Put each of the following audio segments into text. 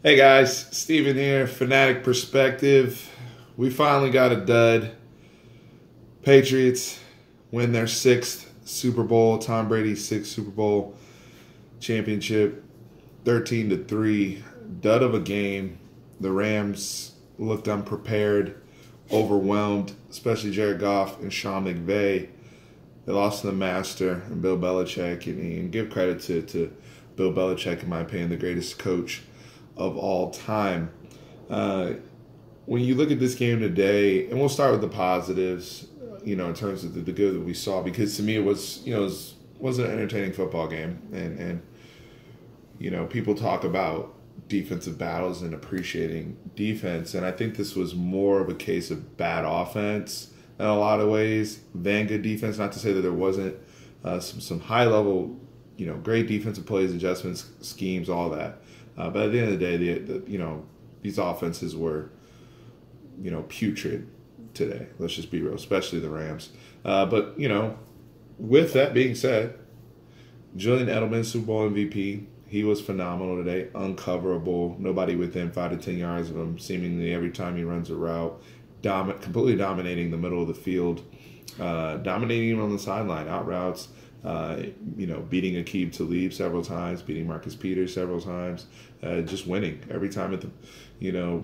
Hey guys, Steven here, Fanatic Perspective. We finally got a dud. Patriots win their sixth Super Bowl, Tom Brady's sixth Super Bowl championship, 13-3. Dud of a game. The Rams looked unprepared, overwhelmed, especially Jared Goff and Sean McVay. They lost to the master and Bill Belichick, and give credit to Bill Belichick, in my opinion, the greatest coach of all time. When you look at this game today, and we'll start with the positives, in terms of the good that we saw, because to me it was an entertaining football game, and people talk about defensive battles and appreciating defense, and I think this was more of a case of bad offense in a lot of ways than good defense. Not to say that there wasn't some high level, great defensive plays, adjustments, schemes, all that. But at the end of the day, these offenses were, putrid today. Let's just be real, especially the Rams. But with that being said, Julian Edelman, Super Bowl MVP, he was phenomenal today, uncoverable, nobody within 5 to 10 yards of him, seemingly every time he runs a route, completely dominating the middle of the field, dominating him on the sideline, out routes. Beating Aqib Talib several times, beating Marcus Peters several times, just winning every time at the,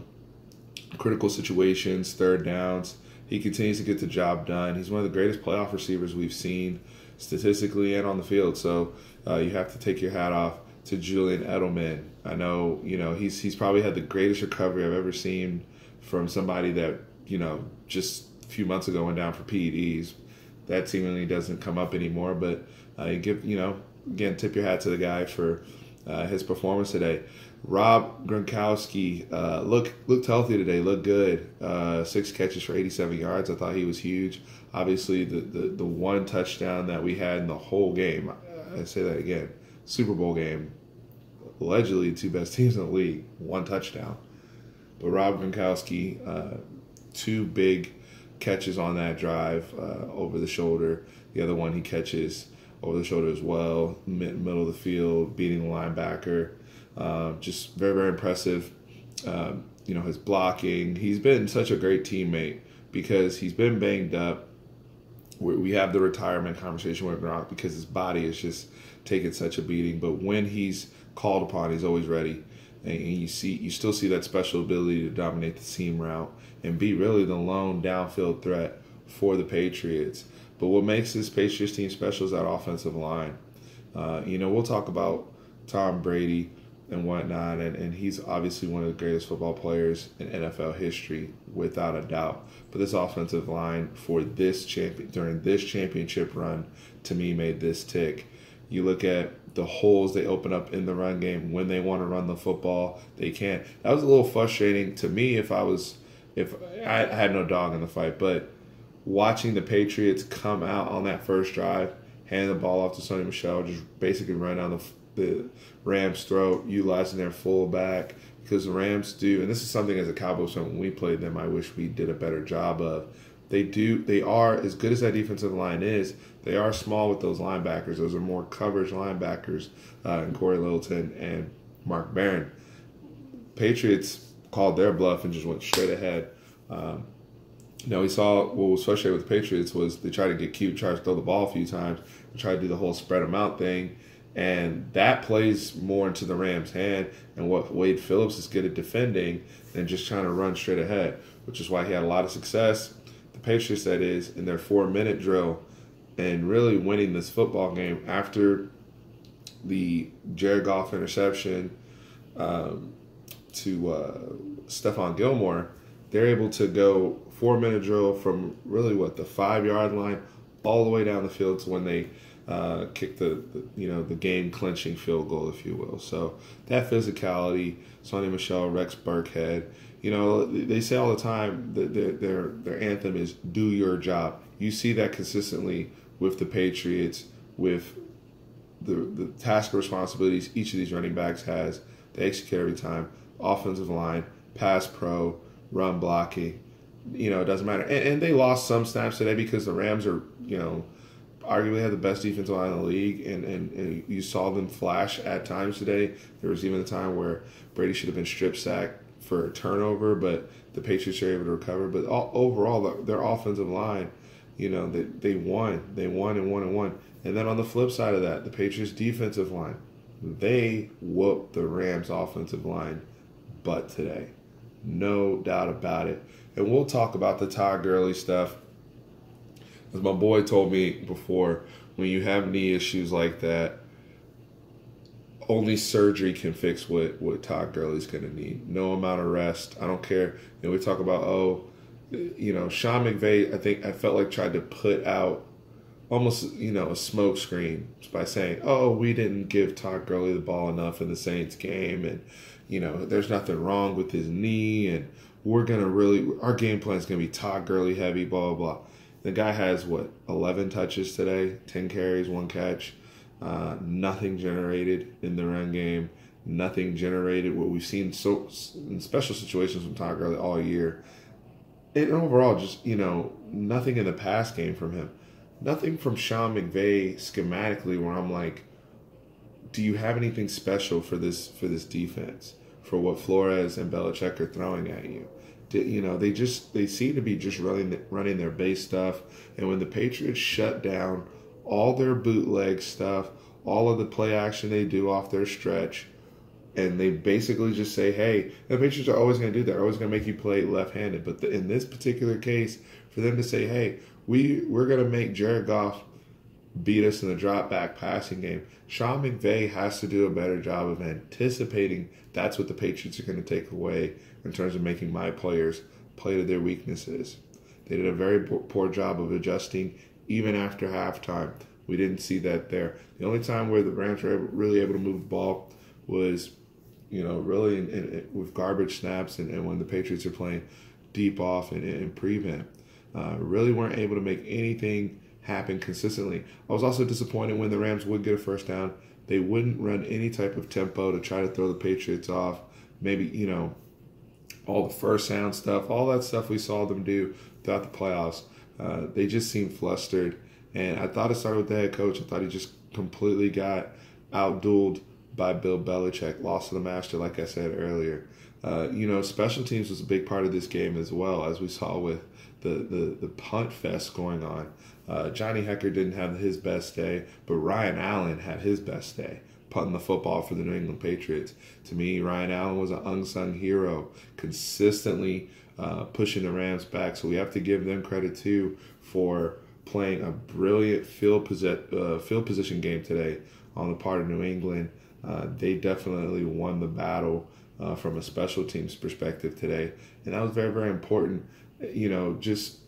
critical situations, third downs. He continues to get the job done. He's one of the greatest playoff receivers we've seen statistically and on the field. So you have to take your hat off to Julian Edelman. I know, he's probably had the greatest recovery I've ever seen from somebody that, just a few months ago went down for PEDs. That seemingly doesn't come up anymore, but again, tip your hat to the guy for his performance today. Rob Gronkowski looked healthy today, looked good. 6 catches for 87 yards. I thought he was huge. Obviously, the one touchdown that we had in the whole game, I say that again, Super Bowl game, allegedly the two best teams in the league, one touchdown. But Rob Gronkowski, 2 big catches on that drive over the shoulder. The other one he catches over the shoulder as well, middle of the field, beating the linebacker. Just very, very impressive. His blocking. He's been such a great teammate because he's been banged up. We have the retirement conversation with Gronk because his body is just taking such a beating. But when he's called upon, he's always ready. And you still see that special ability to dominate the seam route and be really the lone downfield threat for the Patriots. But what makes this Patriots team special is that offensive line. We'll talk about Tom Brady and whatnot, and he's obviously one of the greatest football players in NFL history, without a doubt. But this offensive line during this championship run, to me, made this tick. You look at the holes they open up in the run game when they want to run the football, they can't. That was a little frustrating to me if I had no dog in the fight. But watching the Patriots come out on that first drive, hand the ball off to Sonny Michel, just basically run down the Rams' throat, utilizing their fullback, because the Rams do, and this is something as a Cowboys fan when we played them, I wish we did a better job of. They are, as good as that defensive line is, they are small with those linebackers. Those are more coverage linebackers, in Corey Littleton and Mark Barron. Patriots called their bluff and just went straight ahead. We saw what was frustrating with the Patriots was they tried to get cute, tried to throw the ball a few times, and tried to do the whole spread them out thing. And that plays more into the Rams' hand and what Wade Phillips is good at defending than just trying to run straight ahead, which is why he had a lot of success, the Patriots that is, in their 4-minute drill and really winning this football game after the Jared Goff interception to Stephon Gilmore. They're able to go 4-minute drill from really the 5-yard line all the way down the field to when they kick the game clinching field goal, if you will. So that physicality, Sonny Michel, Rex Burkhead, they say all the time that their anthem is "Do your job." You see that consistently with the Patriots, with the task and responsibilities each of these running backs has. They execute every time. Offensive line, pass pro, run blocking. It doesn't matter. And they lost some snaps today because the Rams are, arguably had the best defensive line in the league, and you saw them flash at times today. There was even a time where Brady should have been strip sacked for a turnover, but the Patriots were able to recover. But overall, their offensive line, they won. They won and won and won. And then on the flip side of that, the Patriots defensive line, they whooped the Rams offensive line butt today. No doubt about it. And we'll talk about the Todd Gurley stuff. As my boy told me before, when you have knee issues like that, only surgery can fix what Todd Gurley's going to need. No amount of rest. I don't care. We talk about, Sean McVay, I felt like tried to put out almost, a smoke screen by saying, we didn't give Todd Gurley the ball enough in the Saints game, and, there's nothing wrong with his knee, and our game plan is going to be Todd Gurley heavy, blah, blah, blah. The guy has, 11 touches today, 10 carries, 1 catch. Nothing generated in the run game. Nothing generated what we've seen in special situations from Todd Gurley all year. And overall, just, nothing in the pass game from him. Nothing from Sean McVay schematically where I'm like, do you have anything special for this defense, for what Flores and Belichick are throwing at you? They seem to be just running their base stuff. And when the Patriots shut down all their bootleg stuff, all of the play action they do off their stretch, and they basically just say, hey, the Patriots are always going to do that. They're always going to make you play left-handed. But in this particular case, for them to say, hey, we're going to make Jared Goff beat us in the drop-back passing game, Sean McVay has to do a better job of anticipating that's what the Patriots are going to take away in terms of making my players play to their weaknesses. They did a very poor job of adjusting even after halftime. We didn't see that there. The only time where the Rams were really able to move the ball was, really with garbage snaps and when the Patriots are playing deep off and prevent. Really weren't able to make anything happen consistently. I was also disappointed when the Rams would get a first down. They wouldn't run any type of tempo to try to throw the Patriots off. Maybe, all the first down stuff, all that stuff we saw them do throughout the playoffs. They just seemed flustered. And I thought it started with the head coach. I thought he just completely got outdueled by Bill Belichick, lost to the master, like I said earlier. Special teams was a big part of this game as well, as we saw with the punt fest going on. Johnny Hekker didn't have his best day, but Ryan Allen had his best day, punting the football for the New England Patriots. To me, Ryan Allen was an unsung hero, consistently pushing the Rams back. So we have to give them credit, too, for playing a brilliant field position game today on the part of New England. They definitely won the battle from a special teams perspective today. And that was very, very important. The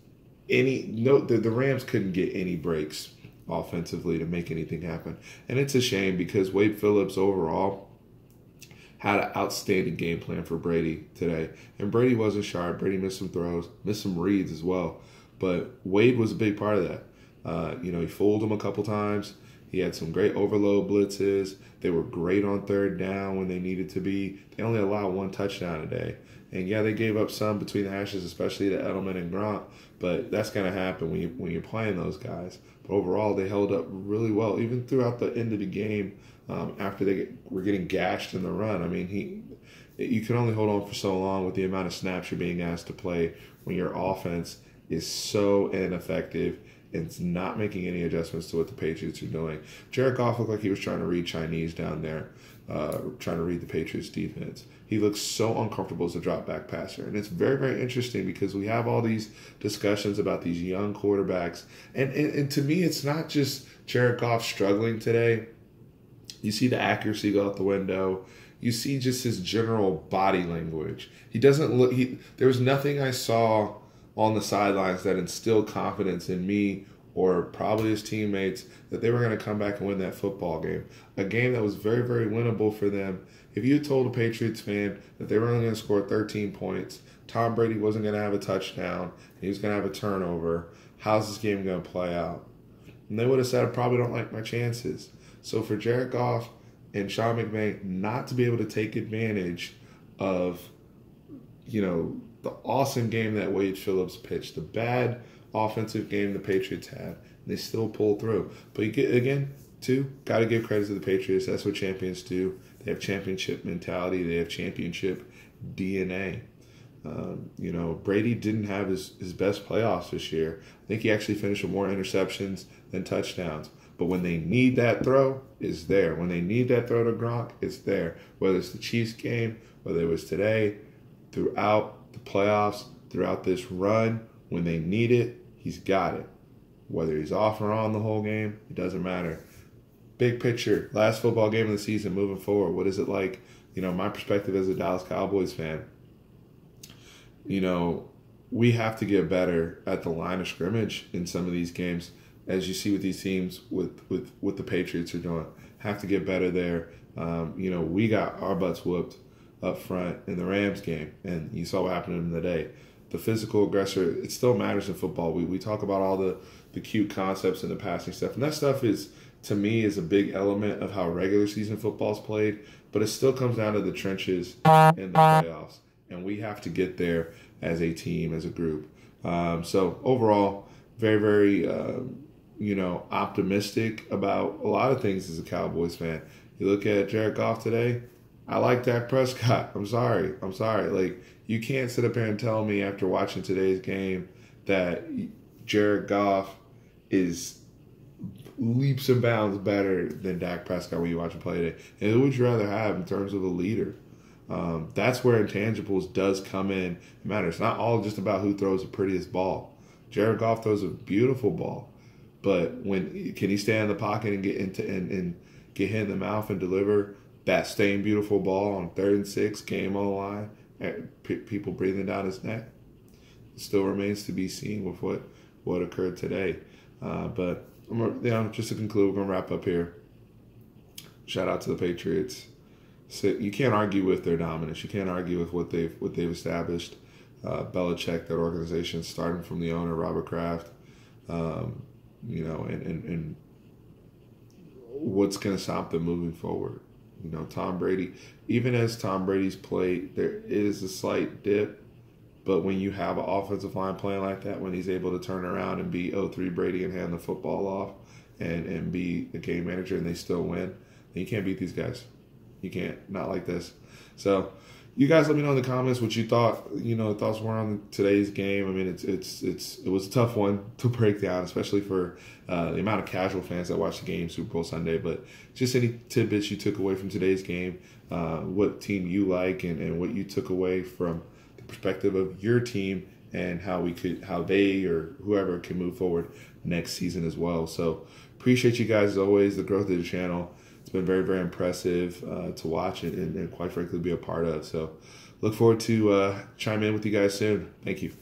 Rams couldn't get any breaks offensively to make anything happen. And it's a shame because Wade Phillips overall had an outstanding game plan for Brady today. And Brady wasn't sharp. Brady missed some throws, missed some reads as well. But Wade was a big part of that. He fooled him a couple times. He had some great overload blitzes. They were great on third down when they needed to be. They only allowed 1 touchdown today. And yeah, they gave up some between the hashes, especially to Edelman and Gronk. But that's going to happen when you're playing those guys. But overall, they held up really well, even throughout the end of the game after they were getting gashed in the run. I mean, you can only hold on for so long with the amount of snaps you're being asked to play when your offense is so ineffective and it's not making any adjustments to what the Patriots are doing. Jared Goff looked like he was trying to read Chinese down there, trying to read the Patriots defense. He looks so uncomfortable as a drop-back passer. And it's very, very interesting because we have all these discussions about these young quarterbacks. And to me, it's not just Jared Goff struggling today. You see the accuracy go out the window. You see just his general body language. He doesn't look – there was nothing I saw on the sidelines that instilled confidence in me or probably his teammates that they were going to come back and win that football game. A game that was very, very winnable for them. If you had told a Patriots fan that they were only going to score 13 points, Tom Brady wasn't going to have a touchdown, he was going to have a turnover, how's this game going to play out? And they would have said, I probably don't like my chances. So for Jared Goff and Sean McVay not to be able to take advantage of, the awesome game that Wade Phillips pitched, the bad offensive game the Patriots had, and they still pull through. But you get, again, got to give credit to the Patriots. That's what champions do. They have championship mentality. They have championship DNA. Brady didn't have his best playoffs this year. I think he actually finished with more interceptions than touchdowns. But when they need that throw, it's there. When they need that throw to Gronk, it's there. Whether it's the Chiefs game, whether it was today, throughout the playoffs, throughout this run, when they need it, he's got it. Whether he's off or on the whole game, it doesn't matter. Big picture, last football game of the season, moving forward, what is it like? My perspective as a Dallas Cowboys fan, we have to get better at the line of scrimmage in some of these games, as you see with these teams, with what the Patriots are doing. Have to get better there. We got our butts whooped up front in the Rams game, and you saw what happened in the day. The physical aggressor, it still matters in football. We talk about all the cute concepts and the passing stuff, and that stuff is, to me, is a big element of how regular season football is played, but it still comes down to the trenches and the playoffs, and we have to get there as a team, as a group. So overall, very, very, optimistic about a lot of things as a Cowboys fan. You look at Jared Goff today, I like Dak Prescott. I'm sorry. Like, you can't sit up here and tell me after watching today's game that Jared Goff is leaps and bounds better than Dak Prescott when you watch him play today. And who would you rather have in terms of a leader? That's where intangibles does come in. It matters. It's not all just about who throws the prettiest ball. Jared Goff throws a beautiful ball, but can he stay in the pocket and get hit in the mouth and deliver that same beautiful ball on 3rd and 6, game on the line, people breathing down his neck? It still remains to be seen with what occurred today. But just to conclude, we're gonna wrap up here. Shout out to the Patriots. So you can't argue with their dominance. You can't argue with what they've established. Belichick, that organization, starting from the owner, Robert Kraft, and what's going to stop them moving forward. Tom Brady, even as Tom Brady's played, there is a slight dip, but when you have an offensive line playing like that, when he's able to turn around and be 0-3 Brady and hand the football off and be a game manager and they still win, then you can't beat these guys. You can't, not like this. So you guys let me know in the comments what you thought, thoughts were on today's game. I mean, it was a tough one to break down, especially for the amount of casual fans that watch the game Super Bowl Sunday. But just any tidbits you took away from today's game, what team you like, and what you took away from the perspective of your team, and how they or whoever can move forward next season as well. So appreciate you guys as always, the growth of the channel. It's been very, very impressive to watch and quite frankly be a part of. So look forward to chime in with you guys soon. Thank you.